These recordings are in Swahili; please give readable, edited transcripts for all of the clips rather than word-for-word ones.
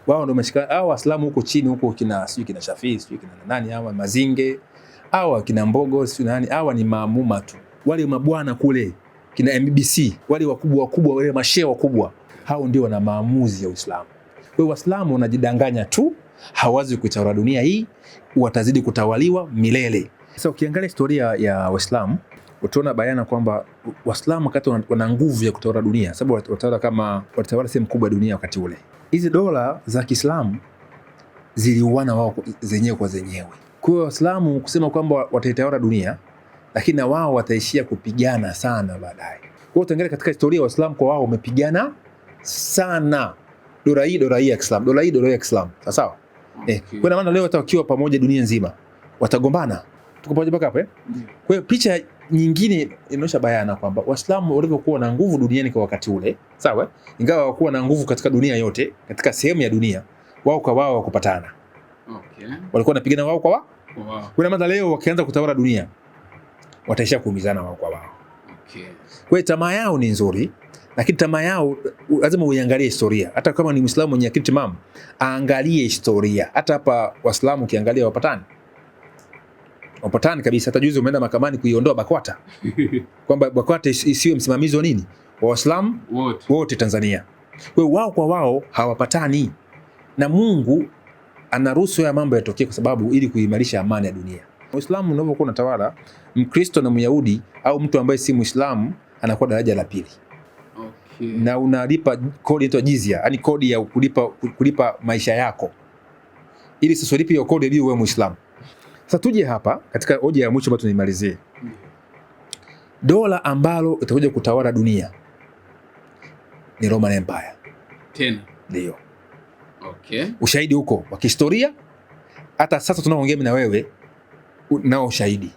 Wao ndio wameshika hao Waislamu huko chini huko kina Shafii, kina nani hawa Mazinge, hawa kina Mbogo, nani hawa ni maamuma tu. Wale mabwana kule kina MBC, wale wakubwa wale mashehe wakubwa, hao ndio wana maamuzi ya Uislamu. Kwa hiyo Waislamu wanajidanganya tu, hawazi kutawala dunia hii, watazidi kutawaliwa milele. Sasa ukiangalia historia ya Waislamu utaona bayana kwamba Waislamu wakati wana nguvu ya kutawala dunia, sababu watawala sehemu kubwa ya dunia wakati ule. Hizi dola za Kiislamu ziliuana wao zenyewe kwa zenyewe. Kwa hiyo Waislamu kusema kwamba wataitawala dunia, lakini na wao wataishia kupigana sana baadaye. Kwa hiyo utaangalia katika historia Waislamu kwa wao wamepigana sana. Dola hii ya Kiislamu, dola hii ya Kiislamu. Sawa? Okay. Kwa maana leo watakiwa pamoja dunia nzima, watagombana. Tuko pamoja mpaka hapo Kwa hiyo picha nyingine inaonyesha bayana kwamba Waislamu walivyokuwa na nguvu duniani kwa wakati ule, sawa? Ingawa hawakuwa na nguvu katika dunia yote, katika sehemu ya dunia, wao kwa wao wakupatana. Okay. Walikuwa wanapigana wao kwa wao. Wow. Kwa maana leo wakianza kutawala dunia, wataisha kuumizana wao kwa wao. Okay. Kwa hiyo tamaa yao ni nzuri, lakini tamaa yao lazima uiangalie historia. Hata kama ni Muislamu mwenye akili timamu, aangalie historia. Hata hapa Waislamu kiangalia wapatani kabisa. Hata juzi umeenda mahakamani kuiondoa BAKWATA. Kwamba BAKWATA isiwe msimamizi wa nini? Wa Waislamu wote Tanzania. Kwa hiyo wao kwa wao hawapatani. Na Mungu anaruhusu ya mambo yatokee kwa sababu ili kuimarisha amani ya dunia. Uislamu unapokuwa unatawala, Mkristo na Myahudi au mtu ambaye si Muislamu anakuwa daraja la pili. Okay. Na unalipa kodi inaitwa jizya, yani kodi ya kulipa maisha yako. Ili sasa ulipe hiyo kodi ili uwe Muislamu. Sasa tuje hapa katika hoja ya mwisho ambayo tunimalizie. Dola ambalo itakuja kutawala dunia ni Roman Empire. Tena. Ndio. Okay. Ushahidi huko wa kihistoria, hata sasa tunaoongea mimi na wewe nao ushahidi.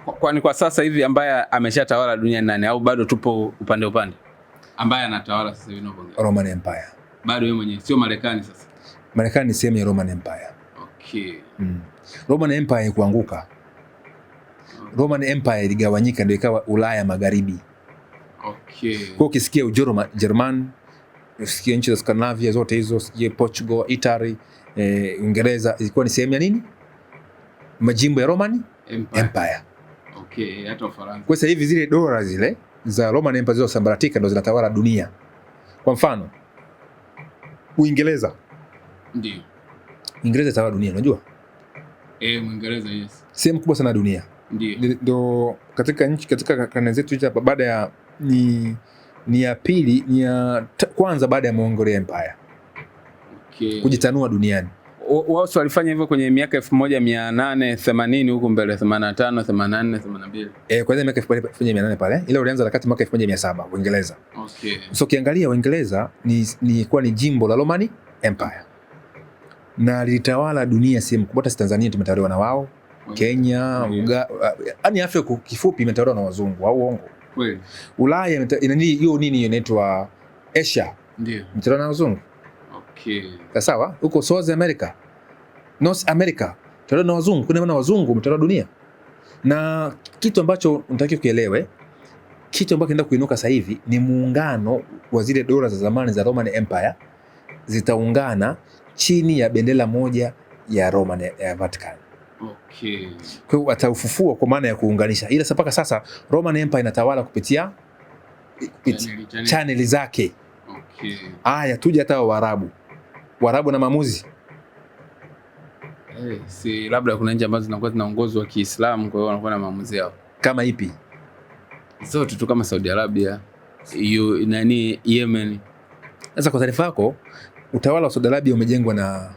Kwani kwa sasa hivi ambaye ameshatawala dunia nani au bado tupo upande? Ambaye anatawala sasa hivi unapoongea. Roman Empire. Bado yeye mwenyewe, sio Marekani sasa. Marekani ni sehemu ya Roman Empire. Okay. Roman Empire kuanguka. Roman Empire iligawanyika ndio ikawa Ulaya Magharibi. Okay. Kwa ukisikia Ujerumani, ukisikia nchi za Scandinavia zote hizo, ukisikia Portugal, Italy, Uingereza, ilikuwa ni sehemu ya nini? Majimbo ya Roman Empire. Okay, hata Ufaransa. Kwa sasa hivi zile dola zile za Roman Empire zilizosambaratika ndio zinatawala dunia. Kwa mfano, Uingereza. Ndio. Uingereza tawala dunia, unajua? Uingereza, yes. Sehemu kubwa sana dunia. Ndio katika nchi, katika karne zetu hizi baada ya ni ya pili, ni ya kwanza baada ya Mongolian Empire. Okay. Kujitanua duniani. Wao walifanya hivyo kwenye miaka 1880 huko mbele, 85, 84, 82. Kwanza miaka 1800 pale. Ile ulianza wakati mwaka 1700 Uingereza. Okay. So kiangalia Uingereza ni kwa ni jimbo la Roman Empire. Na lilitawala dunia sehemu kubwa. Hata Tanzania tumetawaliwa na wao. Kenya, yani Afrika kifupi imetawaliwa na wazungu au uongo. Kweli. Ulaya hiyo nini inaitwa Asia. Ndio. Imetawaliwa na wazungu. Okay. Sawa, huko South America, North America, tawaliwa na wazungu. Kuna maana wazungu umetawala dunia. Na kitu ambacho unatakiwa kuelewe, kitu ambacho kinaenda kuinuka sasa hivi ni muungano wa zile dola za zamani za Roman Empire zitaungana chini ya bendera moja ya Roman ya Vatican. Okay. Kwa hiyo ataufufua kwa maana ya kuunganisha. Ila mpaka sasa Roman Empire inatawala kupitia channel zake. Okay. Aya, tuje hata Waarabu na maamuzi. Si labda kuna nchi ambazo zinakuwa zinaongozwa Kiislamu, kwa hiyo wanakuwa na maamuzi yao. Kama ipi? Zote tu kama Saudi Arabia, Yemen. Sasa kwa taarifa yako, utawala wa Saudi Arabia umejengwa na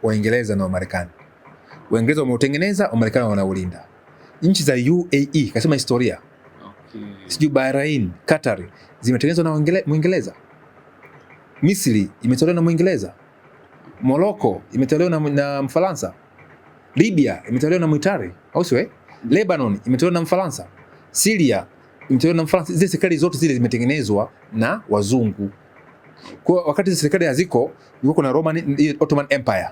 Waingereza na Wamarekani. Waingereza wameutengeneza, Wamarekani wanaulinda. Nchi za UAE, kasema historia. Okay. Sijui Bahrain, Qatar zimetengenezwa na Mwingereza. Misri imetolewa na Mwingereza. Morocco imetolewa na Mfaransa. Libya imetolewa na Mwitari, au sio? Lebanon imetolewa na Mfaransa. Syria imetolewa na Mfaransa. Zile serikali zote zile zimetengenezwa na wazungu. Kwa wakati serikali haziko, ilikuwa na Ottoman Empire.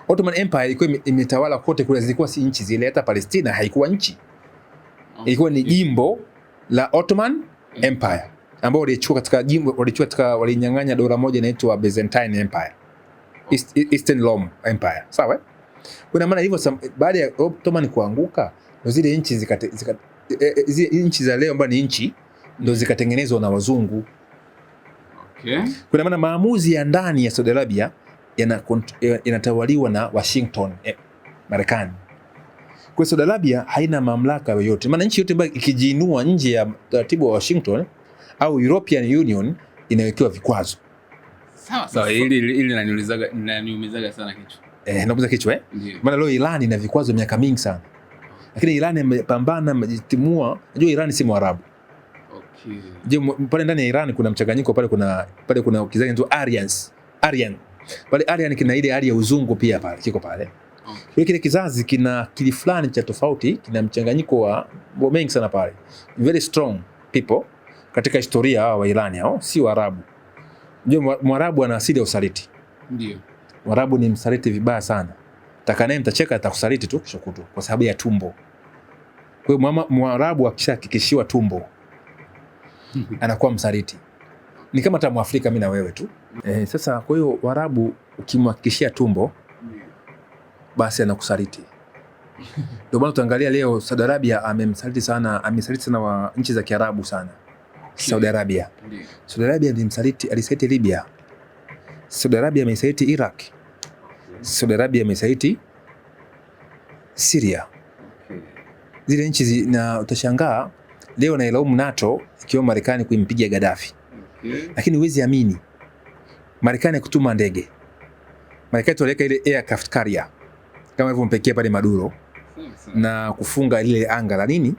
Ottoman Empire ilikuwa imetawala kote kule, zilikuwa si nchi zile, hata Palestina haikuwa nchi. Ilikuwa ni jimbo la Ottoman Empire ambao walichukua katika jimbo, walinyang'anya dola moja inaitwa Byzantine Empire. Eastern Rome Empire. Sawa? Kuna maana hivyo baada ya Ottoman kuanguka ndio zile nchi nchi za leo ambazo ni nchi ndio zikatengenezwa na wazungu. Okay. Kuna maana maamuzi ya ndani ya Saudi Arabia yanatawaliwa na Washington, Marekani. Kwa Saudi Arabia haina mamlaka yoyote. Maana nchi yote ambayo ikijiinua nje ya taratibu wa Washington au European Union inawekewa vikwazo. Sawa, hili linaniumizaga sana kichwa. Nakuza kichwa Maana leo Iran ina vikwazo miaka mingi sana. Lakini Iran imepambana, imejitimua. Unajua Iran si Mwarabu. Okay. Je, pale ndani ya Iran kuna mchanganyiko, pale kuna kizazi tu Aryan. Pale Aryan kina ile hali ya uzungu pia pale kiko pale. Okay. Kile kizazi kina akili fulani cha tofauti, kina mchanganyiko wa mengi sana pale. Very strong people katika historia wa Iran hao, si Waarabu. Je, Mwarabu ana asili ya usaliti. Ndio. Mwarabu ni msaliti vibaya sana. Takanaye mtacheka atakusaliti tu kesho kutwa kwa sababu ya tumbo. Kwa hiyo Mwarabu akishahakikishiwa tumbo anakuwa msaliti. Ni kama hata Mwafrika mimi na wewe tu. Sasa kwa hiyo Waarabu ukimhakikishia tumbo basi anakusaliti. Ndio maana tuangalia leo Saudi Arabia amesaliti sana wa nchi za Kiarabu sana. Saudi Arabia. Saudi Arabia alisaliti Libya. Saudi Arabia amesaliti Iraq. Saudi Arabia amesaliti Syria. Zile nchi na utashangaa leo nailaumu NATO ikiwa Marekani kuimpiga Gaddafi. Lakini huwezi amini. Marekani kutuma ndege. Marekani tuliweka ile aircraft carrier kama hivyo mpekee pale Maduro na kufunga ile anga la nini?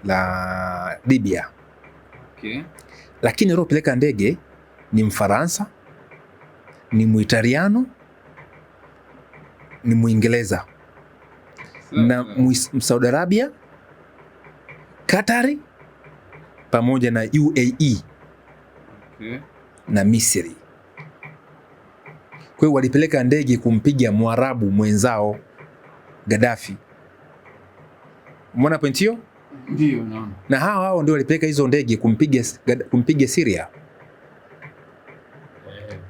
La Libya. Okay. Lakini aliyopeleka ndege ni Mfaransa, ni Muitaliano, ni Muingereza na Saudi Arabia, Katari pamoja na UAE. Okay. Na Misri. Kwa hiyo walipeleka ndege kumpiga Mwarabu mwenzao Gaddafi. Umeona point hiyo? Ndio, naona. Na hao ndio walipeleka hizo ndege kumpiga Syria.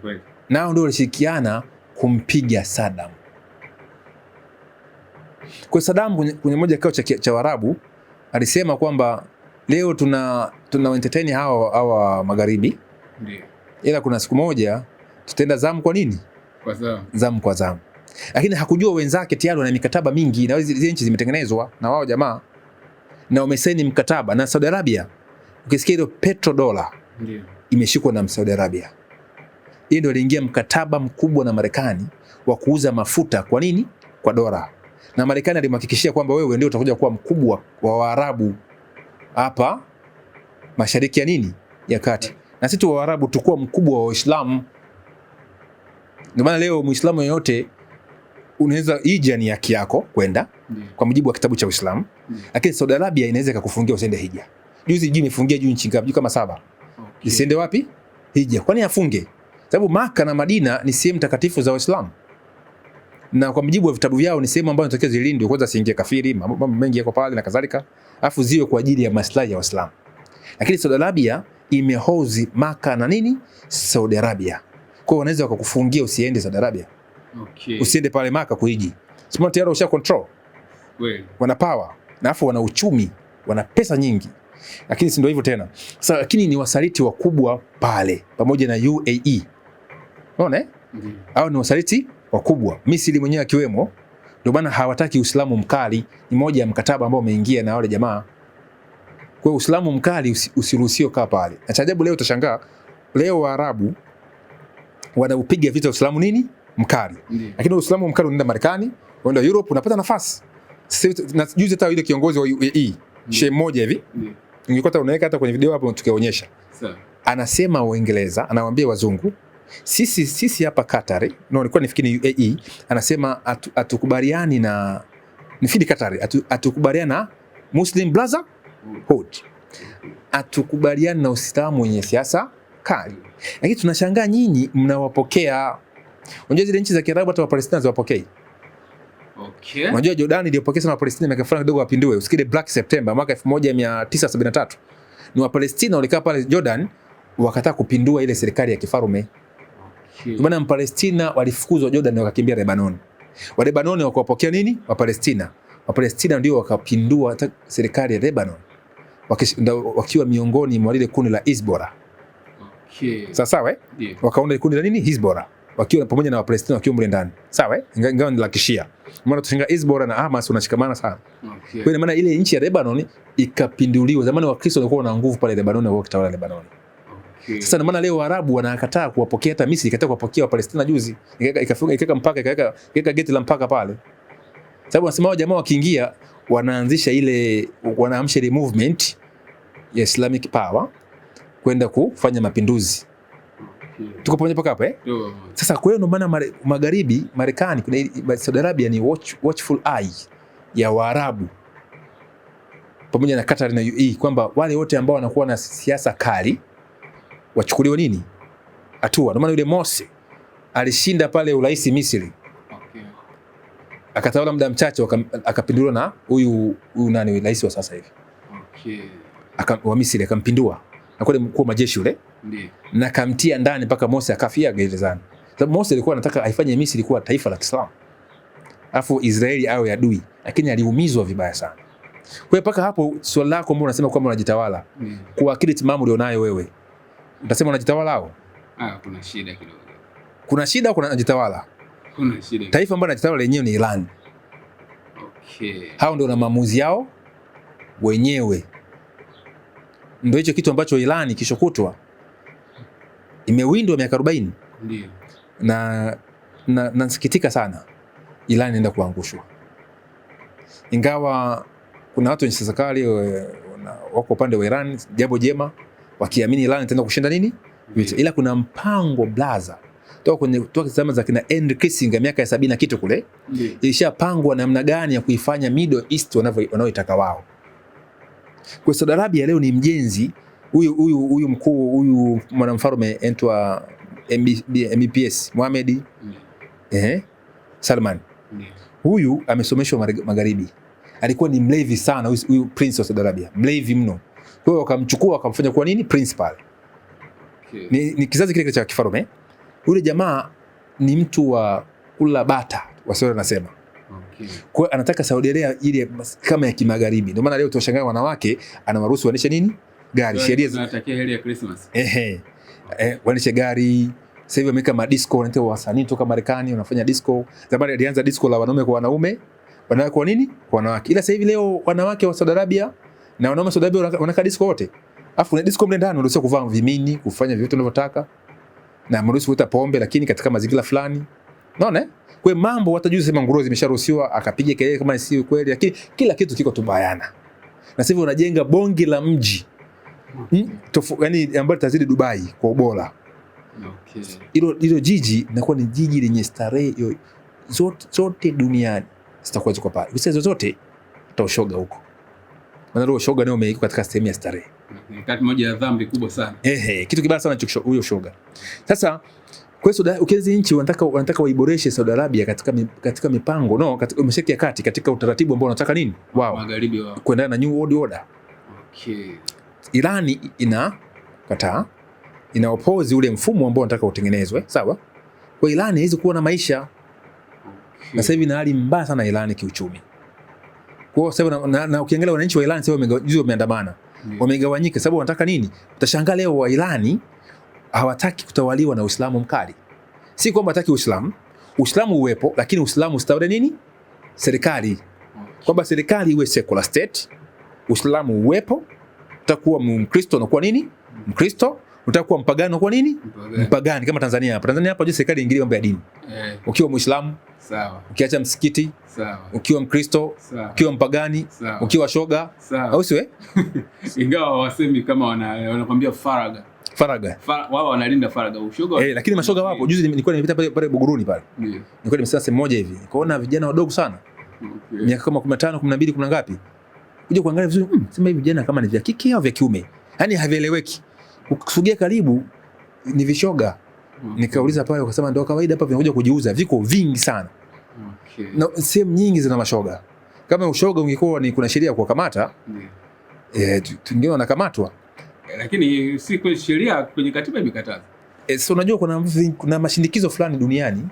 Kweli. Nao ndio walishirikiana kumpiga Saddam. Kwa Saddam kwenye moja kikao cha Waarabu alisema kwamba leo tuna entertain hawa magharibi. Ndio. Ila kuna siku moja tutaenda zamu kwa nini? Kwa zamu. Zamu kwa zamu. Lakini hakujua wenzake tayari wana mikataba mingi na zile nchi zimetengenezwa na wao jamaa na wamesaini mkataba na Saudi Arabia. Ukisikia ile petrodola ndio imeshikwa na Saudi Arabia. Yeye ndio aliingia mkataba mkubwa na Marekani wa kuuza mafuta kwa nini? Kwa dola. Na Marekani alimhakikishia kwamba wewe ndio utakuja kuwa mkubwa wa Waarabu hapa Mashariki ya nini? Ya Kati. Na sisi Waarabu tukua mkubwa wa Waislamu. Ndio maana leo Muislamu yeyote unaweza hija ni haki yako kwenda kwa mujibu wa kitabu cha Uislamu. Lakini Saudi Arabia inaweza kukufungia usende hija. Juzi imefungia juu nchi ngapi? Kama 7. Okay. Isiende wapi? Hija. Kwani afunge? Sababu Maka na Madina ni sehemu takatifu za Waislamu. Na kwa mujibu wa vitabu vyao ni sehemu ambayo inatakiwa zilindwe, kwanza siingie kafiri, mambo mengi yako pale na kadhalika. Alafu ziwe kwa ajili ya maslahi ya Waislamu. Lakini Saudi Arabia imehozi Maka na nini? Saudi Arabia. Kwa hiyo wanaweza wakakufungia usiende Saudi Arabia. Okay. Usiende pale Maka kuiji. Sema tayari usha control. Kweli. Wana power. Na afu wana uchumi, wana pesa nyingi. Lakini si ndio hivyo tena. Sasa lakini ni wasaliti wakubwa pale pamoja na UAE. Unaona Hao ni wasaliti wakubwa. Misri mwenyewe akiwemo. Ndio maana hawataki Uislamu mkali. Ni moja ya mkataba ambao umeingia na wale jamaa. Kwa hiyo Uislamu mkali usiruhusiwe kaa pale. Na ajabu leo utashangaa leo Waarabu wanaupiga vita Uislamu nini? Mkali. Lakini Uislamu mkali unaenda Marekani, unaenda Europe, unapata nafasi. Sasa juzi hata ile kiongozi wa UAE, shehe mmoja hivi. Ningekuta unaweka hata kwenye video hapo tukionyesha. Sawa. Anasema Waingereza, anawaambia wazungu, sisi hapa Qatar, nilikuwa nifikiri UAE, anasema atukubaliani na nifikiri Qatar, atukubaliana na Muslim Brotherhood. Atukubaliani na Uislamu wenye siasa kali. Lakini tunashangaa nyinyi mnawapokea. Unajua zile nchi za Kiarabu hata wa Palestina ziwapokei. Okay. Unajua Jordan iliyopokea sana wa Palestina miaka fulani kidogo wapindue. Usikile Black September mwaka 1973. Ni wa Palestina walikaa pale Jordan wakataa kupindua ile serikali ya kifalme. Okay. Maana Mpalestina walifukuzwa Jordan wakakimbia Lebanon. Wa Lebanon wakawapokea nini? Wapalestina. Wapalestina ndio wakapindua serikali ya Lebanon. Wakiwa miongoni mwa lile kundi la Hezbollah. Okay. Sawa eh? Yeah. Wakaunda kundi la nini? Hezbollah. Wakiwa pamoja na Wapalestina wakiwa mle ndani. Sawa eh? Ingawa ni la Kishia. Maana tushangaa Hezbollah na Hamas wanashikamana sana. Okay. Kwa maana ile nchi ya Lebanon ikapinduliwa. Zamani Wakristo walikuwa na nguvu pale Lebanon, wao kitawala Lebanon. Okay. Sasa maana leo Waarabu wanakataa kuwapokea, hata Misri ikataa kuwapokea Wapalestina juzi. Ikaweka mpaka, ikaweka geti la mpaka pale. Sababu wanasema wao jamaa wakiingia wanaanzisha ile, wanaamsha ile movement ya Islamic power kwenda kufanya mapinduzi. Okay. Tuko pamoja paka hapo eh? Sasa kwa hiyo ndio maana magharibi, Marekani, kuna Saudi Arabia ni watchful eye ya Waarabu pamoja na Qatar na UAE, kwamba wale wote ambao wanakuwa na siasa kali wachukuliwe nini? Hatua. Ndio maana yule Morsi alishinda pale urais Misri. Okay. Akatawala muda mchache akapinduliwa na huyu nani rais wa sasa hivi. Okay. Wa Misri akampindua. Na kule mkuu wa majeshi yule. Ndiyo. Na kamtia ndani mpaka Morsi akafia gerezani. Sababu Morsi alikuwa anataka aifanye Misri kuwa taifa la Kiislamu. Alafu Israeli awe adui, lakini aliumizwa vibaya sana. Kwa hiyo mpaka hapo swali lako mbona unasema kwamba unajitawala? Kwa akili timamu ulionayo wewe, utasema unajitawala au? Kuna shida kidogo. Kuna shida au kuna unajitawala? Kuna shida. Taifa ambalo linajitawala lenyewe ni Iran. Okay. Hao ndio na maamuzi yao wenyewe. Ndio hicho kitu ambacho Iran kishokutwa imewindwa miaka 40. Ndio. Na nasikitika sana Iran inaenda kuangushwa. Ingawa kuna watu wenye serikali wako upande wa Iran, jambo jema, wakiamini Iran itaenda kushinda nini? Vita. Ila kuna mpango blaza toka zama za kina Henry Kissinger miaka ya 70 na kitu kule. Ilishapangwa namna gani ya kuifanya Middle East wanaoitaka wao. Kwa Saudi Arabia leo ni mjenzi huyu mkuu, huyu mwanamfalme anaitwa MBS Mohammed Salman. Huyu amesomeshwa magharibi. Alikuwa ni mlevi sana huyu prince wa Saudi Arabia, mlevi mno. Kwa hiyo wakamchukua wakamfanya kuwa nini? Principal. Okay. Ni kizazi kile cha kifalme. Yule jamaa ni mtu wa kula bata, wasio wanasema. Okay. Kwa hiyo anataka Saudi Arabia ile kama ya kimagharibi. Ndio maana leo tunashangaa wanawake anawaruhusu waendeshe nini? Gari. Sheria zinatakia heri ya Christmas. Waendeshe gari. Sasa hivi wameka madisco, wanaita wasanii kutoka Marekani wanafanya disco. Zamani alianza disco la wanaume kwa wanaume, wanawake kwa nini? Kwa wanawake. Ila sasa hivi leo wanawake wa Saudi Arabia na wanaume wa Saudi Arabia wanaka disco wote. Alafu na disco mle ndani unaweza kuvaa vimini, kufanya vitu unavyotaka. Na mruhusu kuita pombe lakini katika mazingira fulani. Unaona? Kwa mambo watajuzi sema nguruwe zimesharuhusiwa, akapiga kelele kama si kweli, lakini kila kitu kiko tu bayana. Na sasa hivi wanajenga bonge la mji. Yaani ambayo tazidi Dubai kwa ubora. Okay. Hilo jiji linakuwa ni jiji lenye starehe zote duniani. Sitakuwa ziko pale. Visa zote utaoshoga huko. Maana leo shoga ndio umeiko katika sehemu ya starehe. Kati moja ya dhambi kubwa sana. Kitu kibaya sana huyo shoga. Sasa kwa hiyo ukianza nchi wanataka waiboreshe Saudi Arabia katika mipango katika Mashariki ya Kati, katika utaratibu ambao wanataka nini? Wao. Magharibi wao. Kuendana na New World Order. Okay. Irani inakataa, ina oppose ule mfumo ambao wanataka utengenezwe, sawa? Kwa Irani hizo kuwa na maisha. Okay. Na sasa hivi na hali mbaya sana Irani kiuchumi. Kwa sababu na ukiangalia wananchi wa Irani sasa wameandamana. Wamegawanyika sababu wanataka nini? Utashangaa leo wa Irani hawataki kutawaliwa na Uislamu mkali. Si kwamba hataki Uislamu uwepo, lakini Uislamu usitawale nini? Serikali. Kwamba serikali iwe secular state, Uislamu uwepo, utakuwa Mkristo unakuwa nini? Mkristo, utakuwa mpagani unakuwa nini? Mpagani kama Tanzania hapa. Tanzania hapa serikali ingilie mambo ya dini. Ukiwa Muislamu, sawa. Ukiacha msikiti, sawa. Ukiwa Mkristo, sawa. Ukiwa mpagani, sawa. Ukiwa shoga, sawa. Au siwe? Ingawa wasemi kama wanakuambia faraga. Wao wanalinda faraga ushoga. Lakini mashoga wapo. Juzi nilikuwa nimepita pale Buguruni pale. Nilikuwa nimesema sehemu moja hivi. Nikaona vijana wadogo sana. Okay. Miaka kama 15, 12, kuna ngapi? Kuja kuangalia vizuri, sema hivi vijana kama ni vya kike au vya kiume. Yaani havieleweki. Ukisogea karibu ni vishoga. Nikauliza pale wakasema ndio kawaida hapa vinakuja kujiuza, viko vingi sana. Okay. Na sehemu nyingi zina mashoga. Kama ushoga ungekuwa ni kuna sheria kwa kamata, tungine wanakamatwa. Lakini si kwa sheria kwenye katiba imekataza. So unajua kuna mashinikizo fulani duniani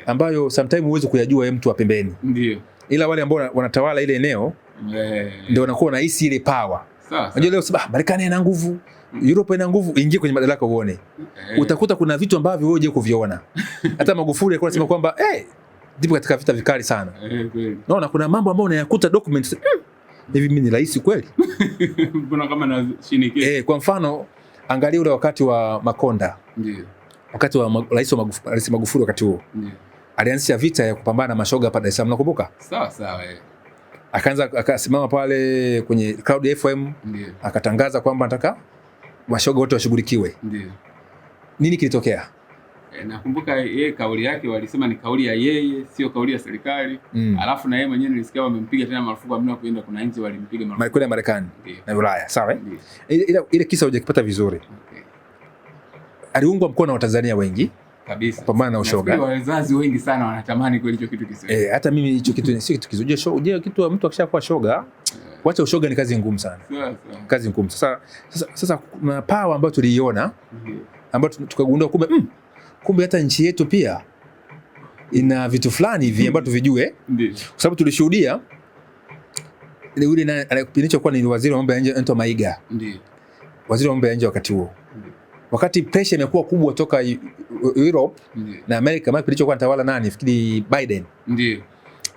ambayo sometimes huwezi kuyajua wewe mtu wa pembeni. Ndio. Ila wale ambao wanatawala ile eneo ndio wanakuwa wanahisi ile power. Unajua leo sababu Marekani ina nguvu, Europe ina nguvu, ingie kwenye madaraka uone. Utakuta kuna vitu ambavyo wewe huje kuviona. Hata Magufuli alikuwa anasema kwamba ndipo katika vita vikali sana. Naona kuna mambo ambayo unayakuta documents hivi mimi ni rais kweli? Mbona kama na shinikizo? Kwa mfano angalia ule wakati wa Makonda. Ndio. Wakati wa Rais Magufuli wakati huo. Ndio. Alianzisha vita ya kupambana na mashoga hapa Dar es Salaam, nakumbuka? Sawa. Akaanza akasimama pale kwenye Cloud FM. Ndio. Akatangaza kwamba anataka mashoga wote washughulikiwe. Ndio. Nini kilitokea? Nakumbuka yeye kauli yake walisema ni kauli ya yeye, sio kauli ya serikali. Alafu na yeye mwenyewe nilisikia wamempiga tena marufuku amna kuenda, kuna nchi walimpiga marufuku. Kwenda Marekani na Ulaya, sawa? Ile kisa hujakipata vizuri. Okay. Aliungwa mkono na Watanzania wengi kabisa kupambana na ushoga. Wazazi wengi sana wanatamani kweli hicho kitu kisiwe. Hata mimi hicho kitu sio kitu kizuri. Unajua kitu mtu akishakuwa shoga, kuacha ushoga ni kazi ngumu sana. Kazi ngumu. Sasa kuna power ambayo tuliiona ambayo tukagundua kumbe hata nchi yetu pia ina vitu fulani hivi ambavyo tuvijue. Ndio. Kwa sababu tulishuhudia yule kilichokuwa ni waziri wa mambo ya nje Anto Maiga. Ndio. Waziri wa mambo ya nje wakati huo. Wakati pressure imekuwa kubwa toka Europe na Amerika, maana kilichokuwa anatawala nani? Fikiri Biden. Ndio.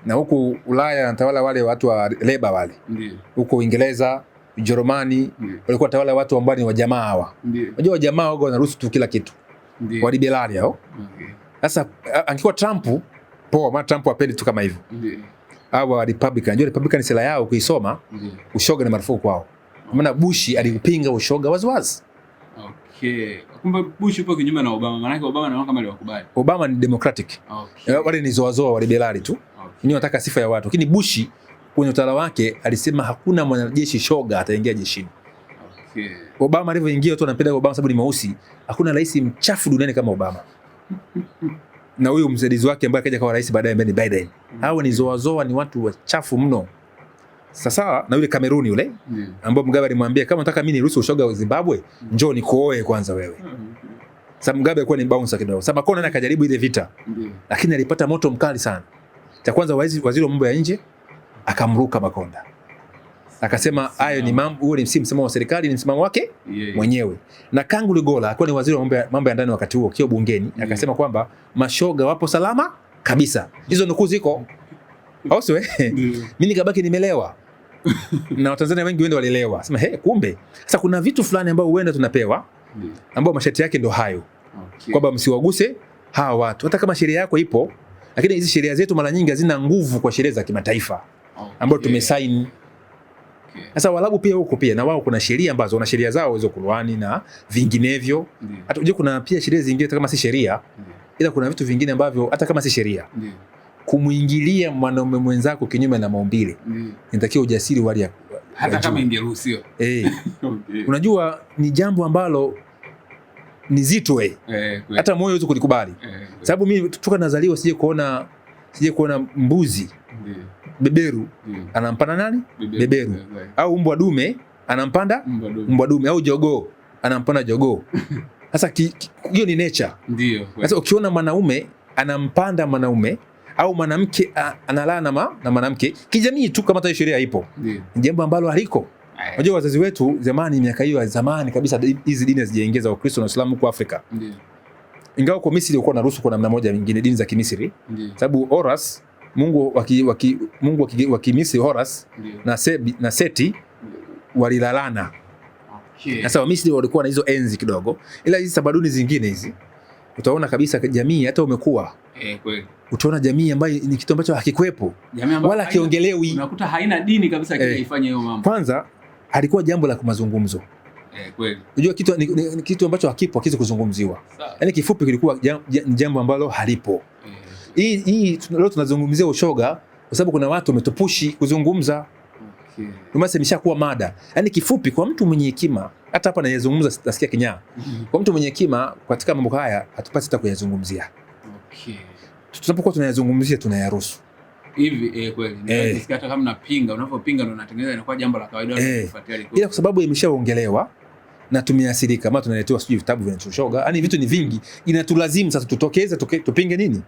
Na huku Ulaya anatawala wale watu wa Labour wale. Ndio. Huko Uingereza, Ujerumani walikuwa tawala watu ambao ni wa jamaa hawa. Ndio. Unajua jamaa wao wanaruhusu tu kila kitu. Ndio. Wa liberali hao. Okay. Sasa angekuwa Trump, maana Trump hapendi tu kama hivyo. Ndio. Hawa Republican, unajua Republican sera yao kuisoma, ushoga ni marufuku kwao. Maana Bush alipinga ushoga waziwazi. Okay. Kumbe Bush yupo kinyume na Obama. Maana yake Obama anaona kama aliwakubali. Obama ni democratic. Okay. Wale ni zoazoa wa liberali tu. Okay. Ni wanataka sifa ya watu. Lakini Bush kwenye utawala wake alisema hakuna mwanajeshi shoga ataingia jeshini. Okay. Obama alivyoingia watu wanapenda Obama sababu ni mweusi. Hakuna rais mchafu duniani kama Obama. Na huyo msaidizi wake ambaye akaja kwa rais baadaye ambaye ni Biden. Hao ni zoazoa, ni watu wachafu mno. Sasa na yule Kameruni yule ambao Mugabe alimwambia kama unataka mimi niruhusu ushoga wa Zimbabwe, njoo nikuoe kwanza wewe. Sasa Mugabe alikuwa ni bouncer kidogo. Sasa Makonda naye akajaribu ile vita. Lakini alipata moto mkali sana. Cha kwanza waziri wa mambo ya nje akamruka Makonda. Akasema hayo ni mambo, huo ni msimamo wa serikali, ni msimamo wake mwenyewe. Na Kangu Lugola alikuwa ni waziri wa mambo ya ndani wakati huo kio bungeni, akasema kwamba mashoga wapo salama kabisa. Hizo nukuu ziko. Au mimi nikabaki nimelewa. Na Watanzania wengi wende walielewa. Sema kumbe. Sasa kuna vitu fulani ambao huenda tunapewa ambao masharti yake ndio hayo. Okay. Kwamba msiwaguse hawa watu. Hata kama sheria yako ipo, lakini hizi sheria zetu mara nyingi hazina nguvu kwa sheria za kimataifa. Ambao tumesaini. Sasa Waarabu pia huko pia na wao kuna sheria ambazo wana sheria zao hizo Qur'ani na vinginevyo. Hata unajua kuna pia sheria zingine hata kama si sheria, ila kuna vitu vingine ambavyo hata kama si sheria. Kumuingilia mwanaume mwenzako kinyume na maumbile. Inatakiwa ujasiri wali hata kama ingeruhusiwa. Okay. Unajua ni jambo ambalo ni zito hata moyo wetu kulikubali. Sababu mimi toka nazaliwa sije kuona mbuzi. Beberu anampanda nani? Beberu. Au mbwa dume anampanda mbwa dume, au jogoo anampanda jogoo. Sasa hiyo ni nature. Ndio. Sasa ukiona mwanaume anampanda mwanaume au mwanamke analala na mwanamke, kijamii tu kama hata sheria ipo. Ndio. Jambo ambalo haliko. Unajua wazazi wetu zamani, miaka hiyo ya zamani kabisa, hizi dini hazijaongeza Ukristo na Uislamu kwa Afrika. Ndio. Ingawa kwa Misri ilikuwa inaruhusu kwa namna moja nyingine dini za Kimisri. Sababu Horus Mungu wa Kimisri Horus na Seti walilalana. Sasa wa Misri walikuwa na hizo enzi kidogo. Ila hizi tamaduni zingine hizi utaona kabisa jamii hata umekuwa. Kweli. Utaona jamii ambayo ni kitu ambacho hakikuepo. Wala kiongelewi. Unakuta haina dini kabisa kinaifanya hiyo mambo. Kwanza halikuwa jambo la mazungumzo. Kweli. Unajua ni kitu ambacho hakipo hakiwezi kuzungumziwa. Yaani kifupi kilikuwa jambo ambalo halipo. Hii leo tunazungumzia ushoga kwa sababu kuna watu wametupushi kuzungumza. Okay. Tumase imeshakuwa mada. Yaani kifupi kwa mtu mwenye hekima, hata hapa anayezungumza nasikia kinyaa. Kwa mtu mwenye hekima katika mambo haya hatupasi hata kuyazungumzia. Okay. Tunapokuwa tunayazungumzia tunayaruhusu. Hivi kweli. Nisikia hata kama unapinga, unapopinga ndio unatengeneza inakuwa jambo la kawaida kufuatilia. Ila kwa sababu imeshaongelewa na tumeathirika, kama tunaletewa sijui vitabu vinachoshoga, yani vitu ni vingi, inatulazimu sasa tutokeze tupinge nini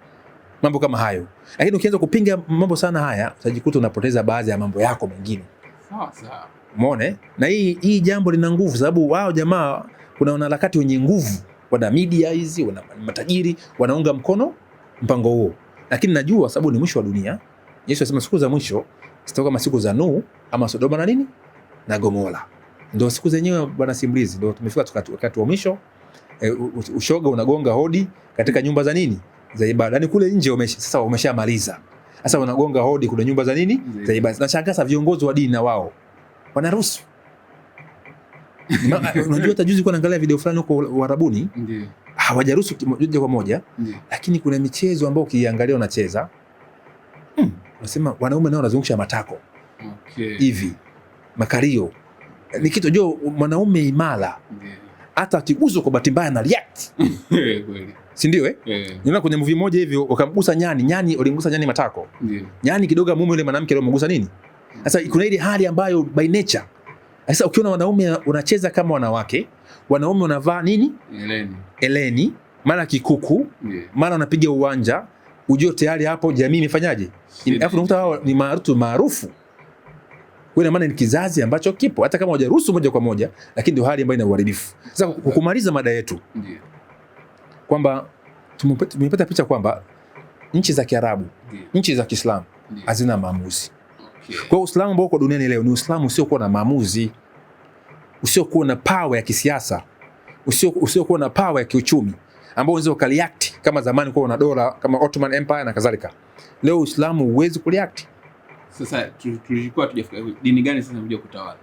mambo kama hayo. Lakini ukianza kupinga mambo sana haya, utajikuta unapoteza baadhi ya mambo yako mengine. Sawa sawa, umeona? Na hii jambo lina nguvu, sababu wao jamaa, kuna wanaharakati wenye nguvu, wana media hizi, wana matajiri, wanaunga mkono mpango huo. Lakini najua sababu ni mwisho wa dunia. Yesu alisema siku za mwisho zitakuwa kama siku za Nuhu ama Sodoma na nini na Gomora. Ndio siku zenyewe bwana simulizi, ndio tumefika wakati wa mwisho. Ushoga unagonga hodi katika nyumba za nini za ibada, yani kule nje sasa wameshamaliza, sasa wanagonga hodi kuna nyumba za nini za ibada. Nashangaza viongozi wa dini na wao wanaruhusu. Unajua hata juzi kwa naangalia video fulani huko Uarabuni, ndio hawajaruhusu moja kwa moja, lakini kuna michezo ambayo ukiangalia unacheza unasema wanaume nao wanazungusha matako hivi makario, ni kitu jo mwanaume imara, hata akiguswa kwa bahati mbaya na react kweli, si ndio Nina kwenye movie moja hivi ukamgusa nyani ulimgusa nyani matako, nyani kidogo mume yule mwanamke aliyomgusa nini. Sasa kuna ile hali ambayo by nature, sasa ukiona wanaume unacheza kama wanawake, wanaume wanavaa nini eleni mara kikuku mara wanapiga uwanja, ujio tayari hapo jamii imefanyaje, alafu unakuta wao ni maarufu. Kwa maana ni kizazi ambacho kipo hata kama hujaruhusu moja kwa moja, lakini ndio hali ambayo ina uharibifu. Sasa kumaliza mada yetu kwamba tumepata picha kwamba nchi za Kiarabu, nchi za Kiislamu hazina maamuzi. Kwa Uislamu ambao uko duniani leo ni Uislamu usiokuwa na maamuzi, usiokuwa na power ya kisiasa, usiokuwa na power ya kiuchumi ambao unaweza ukaliact kama zamani kwa una dola kama Ottoman Empire na kadhalika. Leo Uislamu huwezi kuliact. Sasa tulikuwa tujafika dini gani sasa inakuja kutawala?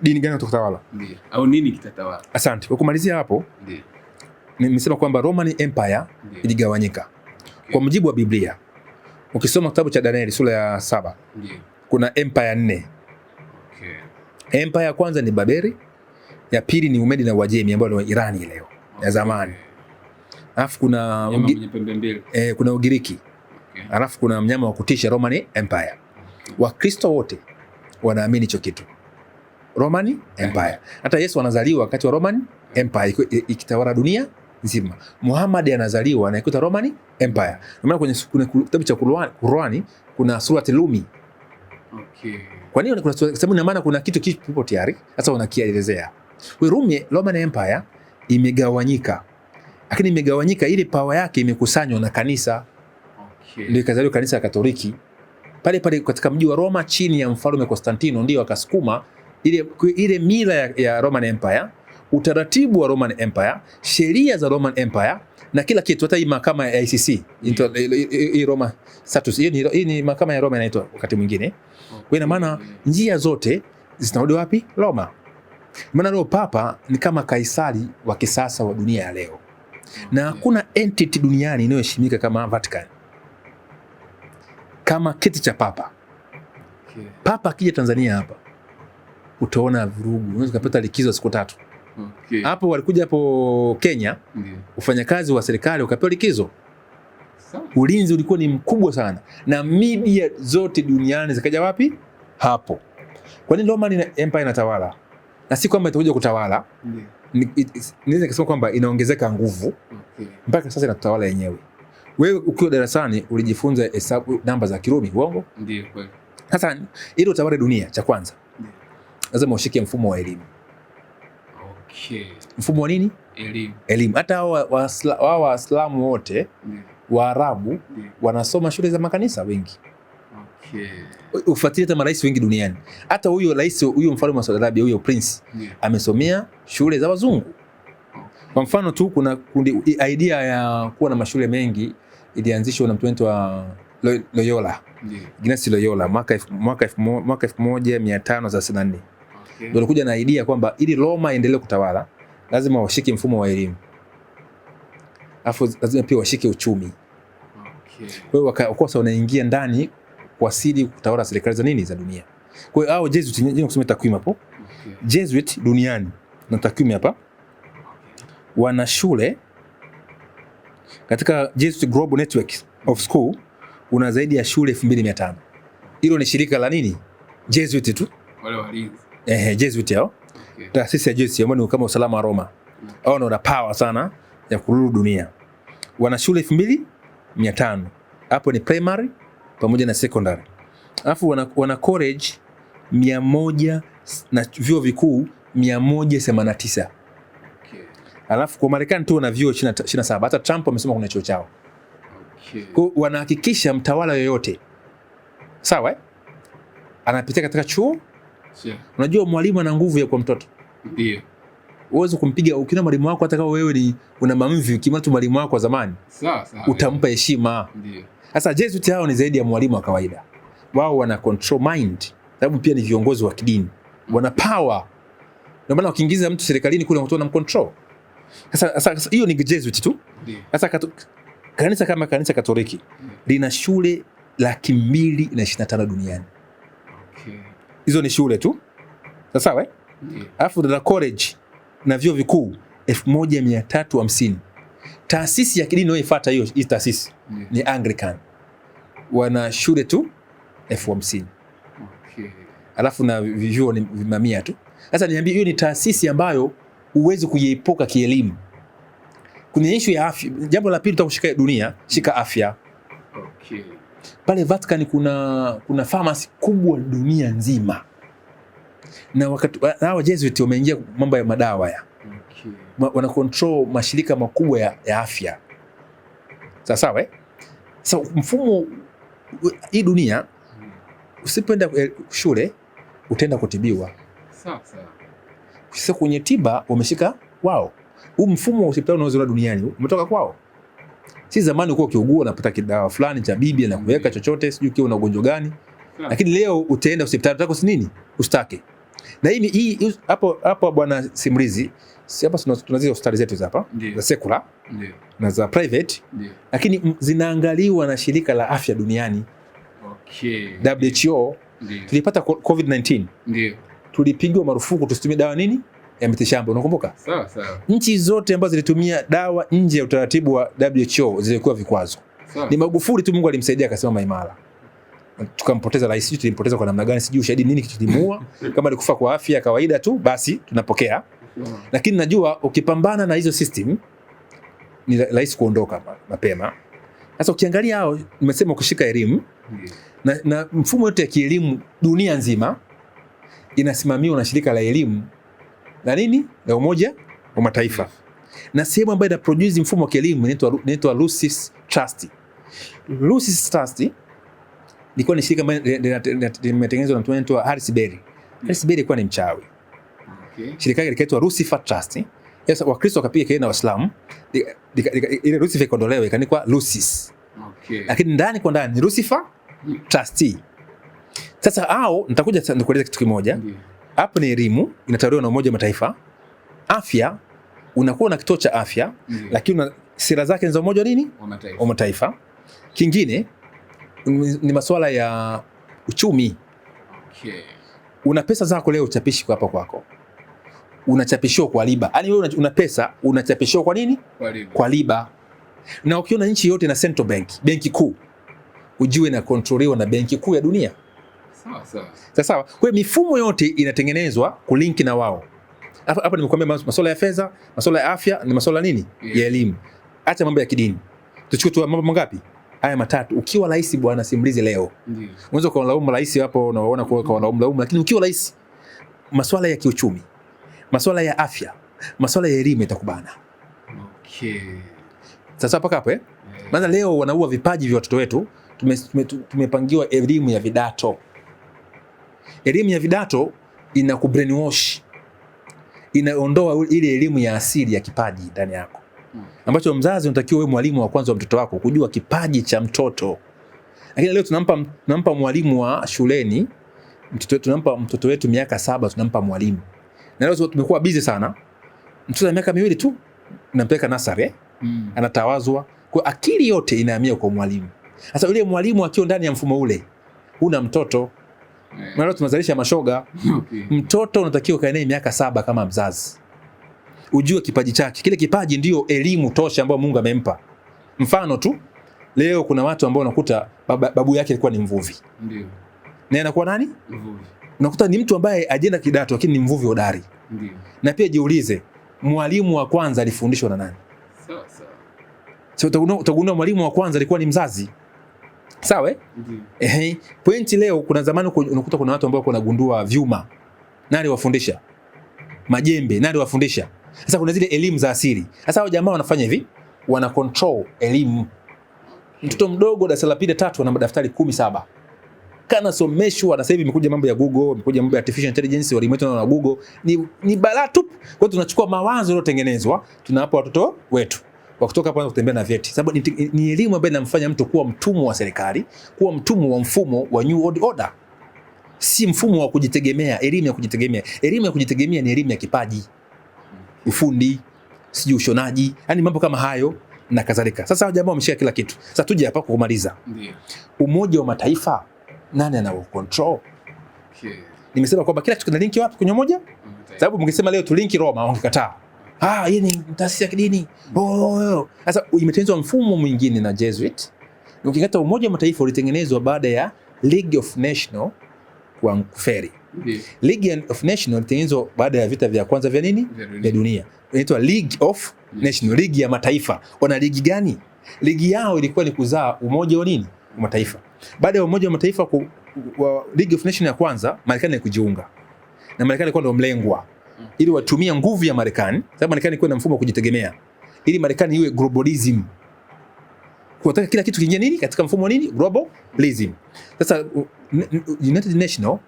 Dini gani itatawala? Ndio. Au nini kitatawala? Asante. Kwa kumalizia hapo, ndio. Nimesema kwamba Roman Empire iligawanyika. Kwa mujibu wa Biblia. Ukisoma kitabu cha Danieli sura ya 7, ndio. Kuna empire 4. Empire ya kwanza ni Babeli, ya pili ni Umedi na Uajemi ambao ni Irani leo, ya zamani. Alafu kuna pembe mbili. Kuna Ugiriki. Alafu kuna mnyama wa kutisha Roman Empire. Wakristo wote wanaamini hicho kitu, Roman Empire. Hata Yesu anazaliwa wakati wa Roman Empire ikitawala dunia nzima. Muhammad anazaliwa na ikuta Roman Empire. Maana kwenye kitabu cha Qur'ani kuna surati Lumi. Kwa nini kuna sababu? Ina maana kuna kitu kipo tayari, sasa unakielezea. Kwa Roman Empire imegawanyika, lakini imegawanyika ile power yake imekusanywa na kanisa. Ndio ikazaliwa kanisa la Katoliki pale katika mji wa Roma chini ya mfalme Konstantino, ndio akasukuma ile mila ya Roman Empire, utaratibu wa Roman Empire, sheria za Roman Empire na kila kitu, hata hii mahakama ya ICC hii Roma status, hii ni mahakama ya Roma inaitwa wakati mwingine. Kwa ina maana njia zote zinarudi wapi? Roma. Maana leo papa ni kama kaisari wa kisasa wa dunia ya leo, na hakuna entity duniani inayoheshimika kama Vatican, kama kiti cha papa. Papa akija Tanzania hapa utaona vurugu, unaweza kupata likizo siku 3. Hapo walikuja hapo Kenya, ufanyakazi wa serikali ukapewa likizo. Ulinzi ulikuwa ni mkubwa sana, na media zote duniani zikaja wapi? Hapo. Kwa nini Roman Empire inatawala? Na si kwamba itakuja kutawala, niweza kusema kwamba inaongezeka nguvu mpaka sasa inatawala yenyewe. Wewe ukiwa darasani ulijifunza hesabu namba za Kirumi, uongo? Ndio kweli. Sasa ili utawale dunia, cha kwanza lazima ushike mfumo wa elimu. Mfumo wa nini? Elimu. Hata hao Waislamu wote, Waarabu wanasoma shule za makanisa wengi. Ufuatilie hata marais wengi duniani. Hata huyo rais, huyo mfalme wa Saudi Arabia, huyo prince amesomea shule za wazungu. Kwa mfano tu kuna idea ya kuwa na mashule mengi ilianzishwa na mtu anaitwa Loyola. Ignatius Loyola mwaka 1534. Ndio alikuja na idea kwamba ili Roma iendelee kutawala lazima washike mfumo wa elimu. Alafu lazima pia washike uchumi. Kwa hiyo wakakosa wanaingia ndani kwa siri kutawala serikali za nini za dunia. Kwa hiyo hao Jesuit, ndio kusema takwimu hapo. Jesuit duniani na takwimu hapa, wana shule katika Jesuit Global Network of School, una zaidi ya shule 2500. Hilo ni shirika la nini? Jesuit tu. Wale walinzi. Jesuit hao. Okay. Taasisi ya jeshi ambayo ni kama usalama wa Roma. Hao wana power sana ya kururu dunia. Wana shule 2500. Hapo ni primary pamoja na secondary. Alafu wana college 100 na vyuo vikuu 189. Okay. Alafu kwa Marekani tu wana vyuo 27. Hata Trump amesema kuna chuo chao. Okay. Kwa wanahakikisha mtawala yoyote, sawa, anapitia katika chuo. Sure. Unajua mwalimu ana nguvu ya kwa mtoto. Ndio. Uwezo kumpiga ukiona mwalimu wako, hata kama wewe ni una mamvi, ukimwona mwalimu wako wa zamani, sawa, utampa heshima. Ndio. Sasa Jesuit hao ni zaidi ya mwalimu wa kawaida. Wao wana control mind, sababu pia ni viongozi wa kidini. Wana power. Ndio maana ukiingiza mtu serikalini kule unatoa na control. Sasa hiyo ni Jesuit tu. Ndio. Sasa kanisa kama kanisa Katoliki lina shule 225 duniani. Okay. Hizo ni shule tu. Sawa? Alafu na college na vyuo vikuu 1350. Taasisi ya kidini inayofuata hiyo taasisi ni Anglican. Wana shule tu 50,000. Okay. Alafu na vyuo ni 100 tu. Sasa niambie, hiyo ni taasisi ambayo huwezi kuiepuka kielimu. Kuna issue ya afya. Jambo la pili utakushika dunia, shika afya. Okay. Pale Vatican kuna pharmacy kubwa dunia nzima. Na wakati hao Jesuit wameingia mambo ya madawa ya. Okay. Wana control mashirika makubwa ya afya. Sawa? So mfumo hii dunia, usipenda shule utaenda kutibiwa. Sawa. Sasa kwenye tiba wameshika wao. Huu mfumo wa hospitali unaozoea duniani umetoka kwao. Si zamani uko ukiugua unapata kidawa fulani cha bibi na kuweka chochote, sijui ukiwa una ugonjwa gani. Lakini leo utaenda hospitali utaka nini? Ustake. Na hii hapo bwana Simrizi, si hapa tunazia hospitali zetu hapa za secular na za private. Lakini zinaangaliwa na shirika la afya duniani. Okay. WHO. Tulipata COVID-19. Ndio. Tulipigwa marufuku tusitumie dawa nini? Ya mitishamba, unakumbuka? Sawa. Nchi zote ambazo zilitumia dawa nje ya utaratibu wa WHO zilikuwa vikwazo. Ni Magufuli tu Mungu alimsaidia akasimama imara. Tukampoteza rais, tulimpoteza kwa namna gani sijui, ushahidi nini kilimuua. Kama alikufa kwa afya kawaida tu basi tunapokea. Lakini najua ukipambana na hizo system ni rahisi kuondoka mapema. Sasa ukiangalia hao, nimesema kushika elimu na mfumo wote ya kielimu dunia nzima inasimamiwa na shirika la elimu na nini? La Umoja wa Mataifa. Na sehemu ambayo ina produce mfumo wa kielimu inaitwa Lucis Trust. Lucis Trust ilikuwa ni shirika ambalo limetengenezwa na mtu anaitwa Harris Berry. Harris Berry alikuwa ni mchawi. Okay. Shirika lake likaitwa Lucifer Trust. Sasa Wakristo wakapiga kelele na Waislamu, ile Lucifer ikaondolewa ikaandikwa Lucis. Okay. Lakini ndani kwa ndani Lucifer Trust. Sasa hao nitakuja nikueleza kitu kimoja. Hapo ni elimu inatolewa na Umoja wa Mataifa. Afya unakuwa na kituo cha afya, lakini una sera zake ni za Umoja wa Mataifa. Kingine ni masuala ya uchumi. Okay. Una pesa zako leo uchapishi kwa hapa kwako. Unachapishwa kwa riba. Yaani wewe una pesa unachapishwa kwa nini? Kwa riba. Na ukiona nchi yote na central bank, benki kuu, ujue na kontroliwa na benki kuu ya dunia. Sawa. Kwa hiyo mifumo yote inatengenezwa kulinki na wao. Hapa nimekuambia masuala ya fedha, masuala ya afya na masuala nini? Ya elimu. Acha mambo ya kidini. Tuchukue tu mambo mangapi? Haya matatu. Ukiwa rais bwana Simrizi leo, unaweza kulaumu rais hapo unaona kwa laumu, lakini ukiwa rais masuala ya kiuchumi, masuala ya afya, masuala ya elimu itakubana. Okay. Sasa paka hapo maana leo wanaua vipaji vya watoto wetu. Tumepangiwa elimu ya vidato. Elimu ya vidato ina kubrainwash, inaondoa ile elimu ya asili ya kipaji ndani yako, ambacho mzazi unatakiwa wewe mwalimu wa kwanza wa mtoto wako kujua kipaji cha mtoto. Lakini leo tunampa mwalimu wa shuleni, tunampa mtoto wetu miaka 7 tunampa mwalimu. Na leo tumekuwa busy sana. Mtoto wa miaka 2 tu unampeleka nursery, anatawazwa. Kwa akili yote inahamia kwa mwalimu. Sasa yule mwalimu akiwa ndani ya mfumo ule, una mtoto. Maana tunazalisha mashoga. Okay. Mtoto unatakiwa kae naye miaka 7 kama mzazi. Ujue kipaji chake. Kile kipaji ndio elimu tosha ambayo Mungu amempa. Mfano tu, leo kuna watu ambao unakuta babu yake alikuwa ni mvuvi. Ndio. Na anakuwa nani? Mvuvi. Unakuta ni mtu ambaye ajenda kidato lakini ni mvuvi hodari. Ndiyo. Na pia jiulize, mwalimu wa kwanza alifundishwa na nani? So utagundua mwalimu wa kwanza alikuwa ni mzazi. Sawa? Pointi leo, kuna zamani unakuta kuna watu ambao wanagundua vyuma. Nani wafundisha? Majembe, nani wafundisha? Sasa kuna zile elimu za asili. Sasa hao jamaa wanafanya hivi, wana control elimu. Mtoto mdogo darasa la 3 ana madaftari 17. Kana someshwa, na sasa hivi imekuja mambo ya Google, imekuja mambo ya artificial intelligence, walimu wetu na Google ni balaa tu. Kwa hiyo tunachukua mawazo yaliyotengenezwa, tunawapa watoto wetu. Wakitoka hapa kutembea na vyeti. Sababu ni elimu ambayo inamfanya mtu kuwa mtumwa wa serikali, kuwa mtumwa wa mfumo wa New World Order. Si mfumo wa kujitegemea, elimu ya kujitegemea. Elimu ya kujitegemea ni elimu ya kipaji. Ufundi, sijui ushonaji, yani mambo kama hayo na kadhalika. Sasa jamaa wameshika kila kitu. Sasa tuje hapa kumaliza. Ndiyo. Umoja wa Mataifa nani anao control? Nimesema kwamba kila kitu kina linki wapi kwenye umoja? Sababu mngesema leo tu linki Roma, wangekataa. Hii ni taasisi ya kidini. Sasa imetengenezwa mfumo mwingine na Jesuit. Ukikata Umoja wa Mataifa ulitengenezwa baada ya League of Nations kwa kuferi. League of Nations ilitengenezwa baada ya vita vya kwanza vya nini? Vya dunia. Inaitwa League of Nations, League ya Mataifa. Wana ligi gani? Ligi yao ilikuwa ni kuzaa umoja wa nini? Wa Mataifa. Baada ya Umoja wa Mataifa wa League of Nations ya kwanza, Marekani ilikujiunga. Na Marekani ilikuwa ndio mlengwa. Ili watumia nguvu ya Marekani, sababu Marekani ilikuwa na mfumo wa kujitegemea. Ili Marekani iwe globalism. Kuwataka kila kitu kingie nini? Katika mfumo wa nini? Globalism. Sasa United Nations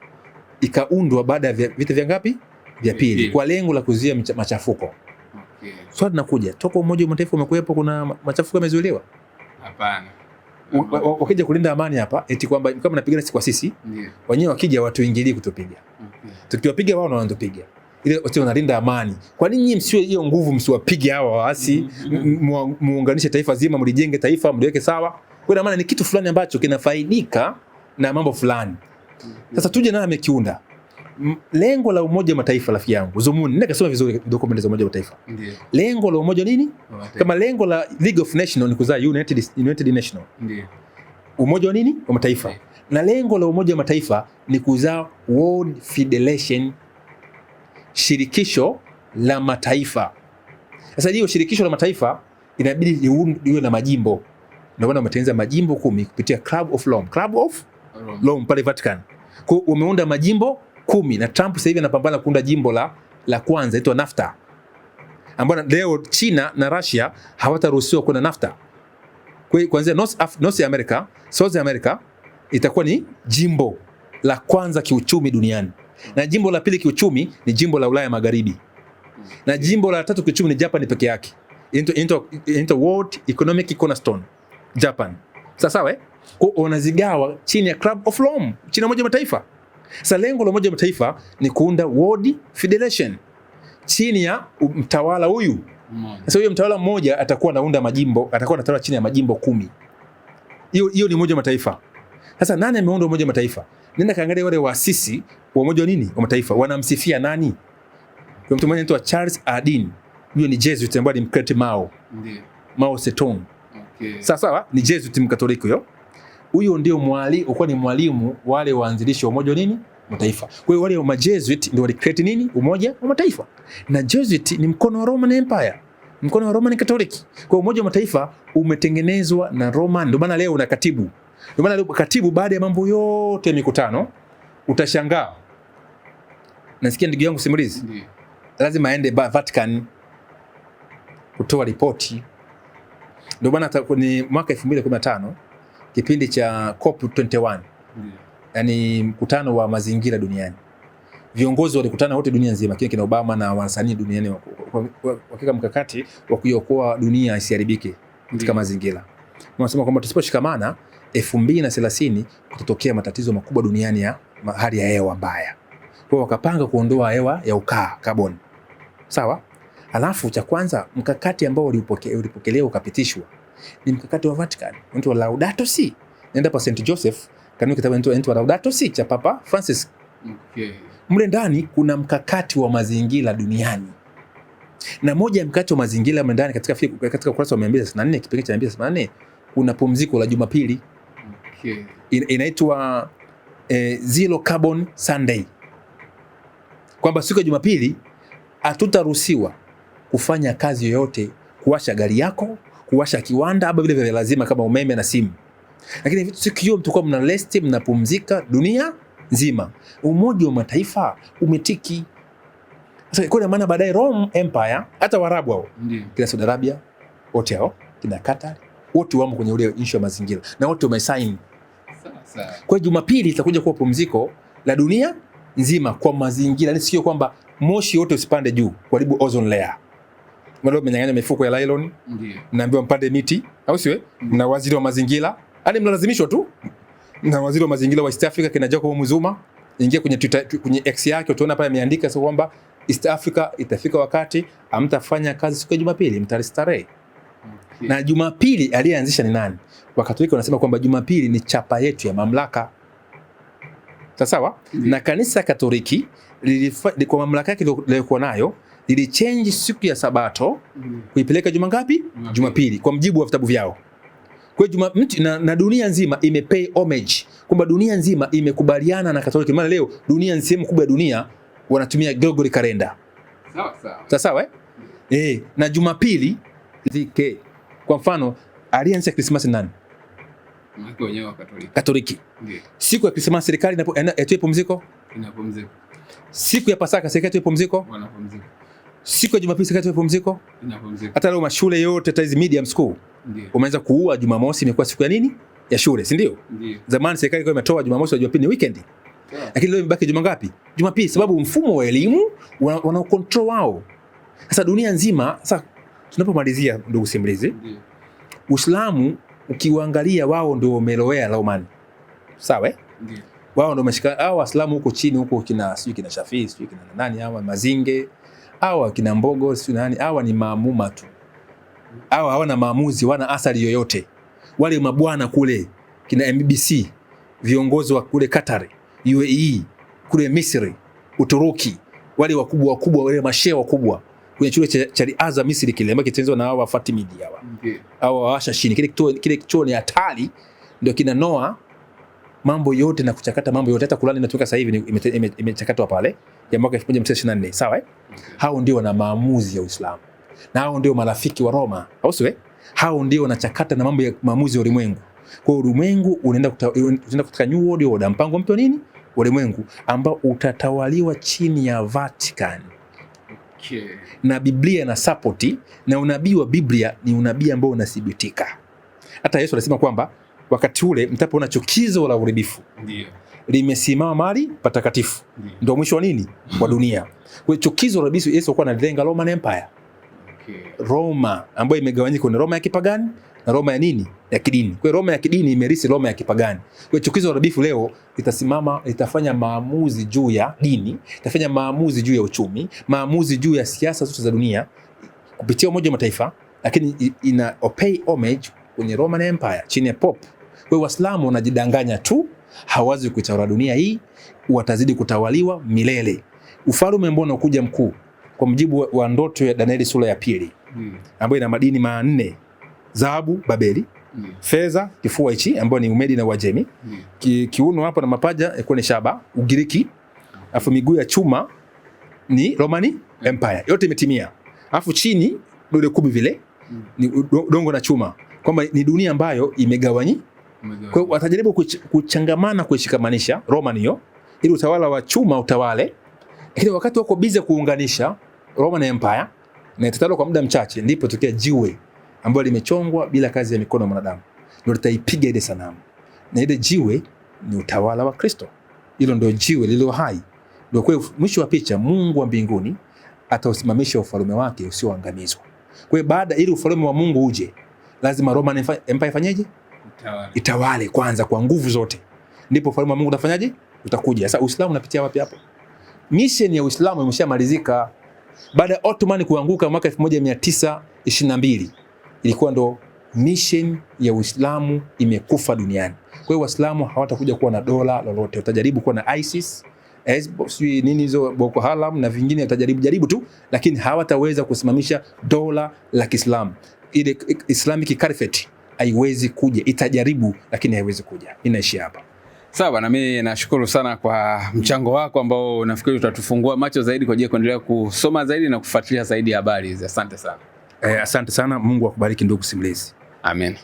ikaundwa baada ya vita vya ngapi? Vya pili, kwa lengo la kuzuia machafuko. Swali linakuja, toka Umoja wa Mataifa umekuwepo kuna machafuko yamezuiliwa? Hapana. Wakija kulinda amani hapa, eti kwamba kama napigana si kwa sisi, wenyewe wakija watu ingilii kutupiga. Tukiwapiga wao na wanatupiga. Ile wote wanalinda amani. Kwa nini nyinyi msiwe hiyo nguvu, msiwapige hawa waasi, muunganishe taifa zima, mlijenge taifa, mliweke sawa? Kwa maana ni kitu fulani ambacho kinafaidika na mambo fulani. Sasa tuje na amekiunda. Lengo la Umoja wa Mataifa, rafiki yangu, zumuni, nikasoma vizuri document za Umoja wa Mataifa. Ndiyo. Lengo la umoja nini? Kama lengo la League of Nations ni kuzaa United Nations. Ndiyo. Umoja wa nini? Wa Mataifa. Ndiyo. Na lengo la Umoja wa Mataifa ni kuzaa World Federation, shirikisho la mataifa. Sasa hiyo shirikisho la mataifa inabidi iwe na majimbo. Ndio maana wametengeneza majimbo 10 kupitia Club of Rome pale Vatican. Kwa umeunda majimbo 10 na Trump sasa hivi anapambana kuunda jimbo la kwanza inaitwa NAFTA. Ambapo leo China na Russia hawataruhusiwa kuna NAFTA. Kwa hiyo kuanzia North America, South America itakuwa ni jimbo la kwanza kiuchumi duniani. Na jimbo la pili kiuchumi ni jimbo la Ulaya Magharibi. Na jimbo la tatu kiuchumi ni Japan peke yake. Into World Economic Cornerstone, Japan. Sawa? Kwa unazigawa chini ya Club of Rome, chini ya Umoja wa Mataifa. Sasa lengo la Umoja wa Mataifa ni kuunda World Federation chini ya mtawala huyu. Sasa huyo mtawala mmoja atakuwa anaunda majimbo, atakuwa anatawala chini ya majimbo 10. Hiyo ni Umoja wa Mataifa. Sasa nani ameunda Umoja wa Mataifa? Nenda kaangalia wale waasisi wa Umoja wa nini? Wa Mataifa. Wanamsifia nani? Kwa mtu mmoja anaitwa Charles Ardern. Huyo ni Jesuit ambaye alimkreti Mao. Ndiyo. Mao Zedong. Okay. Sasa ni Jesuit Mkatoliki huyo. Huyo ndio mwalimu wale waanzilishi wa Umoja wa nini? Mataifa. Kwa hiyo wale wa Jesuit ndio walicreate nini? Umoja wa Mataifa. Na Jesuit ni mkono wa Roman Empire. Mkono wa Roman Catholic. Kwa hiyo Umoja wa Mataifa umetengenezwa na Roman. Ndio maana leo una katibu. Ndio maana katibu baada ya mambo yote ya mikutano utashangaa. Nasikia ndugu yangu simulizi. Ndiyo. Lazima aende Vatican kutoa ripoti. Ndio maana ni mwaka 2015 kipindi cha COP21. Yaani mkutano wa mazingira duniani. Viongozi walikutana wote dunia nzima, kina Obama na wasanii duniani wakika mkakati wa kuiokoa dunia isiharibike katika mazingira. Wanasema kwamba tusiposhikamana 2030 kutatokea matatizo makubwa duniani ya hali ya hewa mbaya. Kwa hiyo wakapanga kuondoa hewa ya ukaa, carbon. Sawa? Alafu cha kwanza mkakati ambao ulipokelewa ukapitishwa ni mkakati wa Vatican, unaitwa Laudato Si. Nenda pa St. Joseph, kanuni kitabu inaitwa Laudato Si cha Papa Francis. Okay. Mle ndani kuna mkakati wa mazingira duniani. Na moja ya mkakati wa mazingira mle ndani katika ukurasa wa 294, kipengele cha 294 kuna pumziko la Jumapili. Okay. Inaitwa Zero Carbon Sunday. Kwamba siku ya Jumapili hatutaruhusiwa kufanya kazi yoyote, kuwasha gari yako, kuwasha kiwanda, ama vile vile lazima kama umeme na simu. Lakini siku hiyo mtakuwa mna rest, mnapumzika dunia nzima. Umoja wa Mataifa umetiki. Sasa kwa maana baadaye Rome Empire, hata Waarabu hao, kina Saudi Arabia, wote hao, kina Qatar, wote wamo kwenye ule issue ya mazingira na wote wamesign. Sawa. Kwa Jumapili itakuja kuwa pumziko la dunia nzima kwa mazingira. Ni sio kwamba moshi wote usipande juu kuharibu ozone layer. Mbona mmenyang'anya mifuko ya nylon? Ndio. Mnaambiwa mpande miti, au sio? Na waziri wa mazingira, hadi mnalazimishwa tu. Na waziri wa mazingira wa East Africa kina Jacob Zuma, ingia kwenye Twitter, kwenye X yake utaona pale ameandika sio kwamba East Africa itafika wakati hamtafanya kazi siku ya Jumapili, mtalistarehe. Na Jumapili aliyeanzisha ni nani? Wakatoliki wanasema kwamba Jumapili ni chapa yetu ya mamlaka. Sawa? Na kanisa Katoliki kwa mamlaka yake iliyokuwa nayo lilichange siku ya Sabato kuipeleka juma ngapi? Jumapili, kwa mjibu wa vitabu vyao. Kwa hiyo na dunia nzima imepay homage, kwamba dunia nzima imekubaliana na Katoliki. Maana leo dunia nzima kubwa ya dunia wanatumia Gregorian calendar. Sawa. Na Jumapili kwa mfano alianza Christmas nani? Maki wenyewe wa Katoliki. Siku ya Christmas serikali inatoa pumziko? Inapumzika. Siku ya Pasaka serikali inatoa pumziko? Wanapumzika. Siku ya Jumapili serikali inatoa pumziko? Inapumzika. Hata leo mashule yote hata hizi medium school umeanza kuua Jumamosi imekuwa siku ya nini? Ya shule, si ndio? Zamani serikali ilikuwa imetoa Jumamosi na Jumapili ni weekend. Lakini leo imebaki juma ngapi? Jumapili, sababu mfumo wa elimu wana control wao. Sasa dunia nzima, sasa tunapomalizia ndugu simulizi, Uislamu ukiwaangalia wao ndio wameloea Roman. Sawa? Wao ndio wameshika hao Waislamu huko chini huko kina Shafii, kina nani hawa Mazinge, hawa kina Mbogo, nani hawa ni maamuma tu. Hawa hawana maamuzi, wana athari yoyote. Wale mabwana kule kina MBC, viongozi wa kule Qatar, UAE, kule Misri, Uturuki, wale wakubwa wale mashehe wakubwa kwenye chuo cha Riadha Misri kile ambacho kitengenezwa na hawa Fatimidi hawa. Hawa wawasha shini kile chuo ni hatari, ndio kina Noa mambo yote na kuchakata mambo yote, hata Qur'ani inatumika sasa hivi imechakatwa pale ya mwaka 1924. Sawa? Hao ndio wana maamuzi ya Uislamu. Na hao ndio marafiki wa Roma, au sio? Hao ndio wanachakata na mambo ya maamuzi ya ulimwengu. Kwa ulimwengu unaenda katika new world order, mpango mpya nini? Ulimwengu ambao utatawaliwa chini ya Vatican. Na Biblia na support, na unabii wa Biblia ni unabii ambao unathibitika. Hata Yesu alisema kwamba wakati ule mtapoona chukizo la uharibifu limesimama mahali patakatifu, ndio mwisho wa nini? Wa dunia. Kwa chukizo la uharibifu Yesu alikuwa analenga Roman Empire. Roma ambayo imegawanyika kuna Roma ya kipagani na Roma ya nini? Ya kidini. Kwa Roma ya kidini imerisi Roma ya kipagani. Kwa chukizo la uharibifu leo litasimama, litafanya maamuzi juu ya dini, litafanya maamuzi juu ya uchumi, maamuzi juu ya siasa zote za dunia kupitia Umoja wa Mataifa, lakini ina pay homage kwenye Roman Empire chini ya Pope. Kwa hiyo Waislamu wanajidanganya tu, hawazi kuitawala dunia hii, watazidi kutawaliwa milele. Ufalme ambao unakuja mkuu kwa mjibu wa ndoto ya Danieli sura ya 2 ambayo ina madini 4: dhahabu Babeli, fedha kifua hichi ambayo ni Umedi na Uajemi, kiuno hapo na mapaja yako ni shaba Ugiriki, afu miguu ya chuma ni Roman Empire. Yote imetimia. Afu chini dole 10 vile ni dongo na chuma, kwamba ni dunia ambayo imegawanyika. Kwa hiyo watajaribu kuchangamana kuishikamanisha Roman hiyo ili utawala wa chuma utawale, lakini wakati wako busy kuunganisha Roman Empire na itatawala kwa muda mchache, ndipo tokea jiwe ambalo limechongwa bila kazi ya mikono ya mwanadamu ndio litaipiga ile sanamu, na ile jiwe ni utawala wa Kristo. Hilo ndio jiwe lililo hai. Ndio kwa mwisho wa picha Mungu wa mbinguni atausimamisha ufalme wake usioangamizwa. Kwa hiyo baada ili ufalme wa Mungu uje, lazima Roman Empire ifanyeje? Itawale kwanza kwa nguvu zote, ndipo ufalme wa Mungu utafanyaje? Utakuja. Sasa Uislamu unapitia wapi hapo? Mission ya Uislamu imeshamalizika baada ya Ottoman kuanguka mwaka 1922. Ilikuwa ndo mission ya Uislamu imekufa duniani. Kwa hiyo Waislamu hawatakuja kuwa na dola lolote. Watajaribu kuwa na ISIS, nini hizo Boko Haram na vingine, watajaribu tu, lakini hawataweza kusimamisha dola la Kiislamu. Ile Islamic Caliphate haiwezi kuja, itajaribu lakini haiwezi kuja. Inaishia hapa. Sawa, na mimi nashukuru sana kwa mchango wako ambao nafikiri utatufungua macho zaidi kwa ajili ya kuendelea kusoma zaidi na kufuatilia zaidi habari hizi. Asante sana. Asante sana, Mungu akubariki ndugu simulizi. Amen.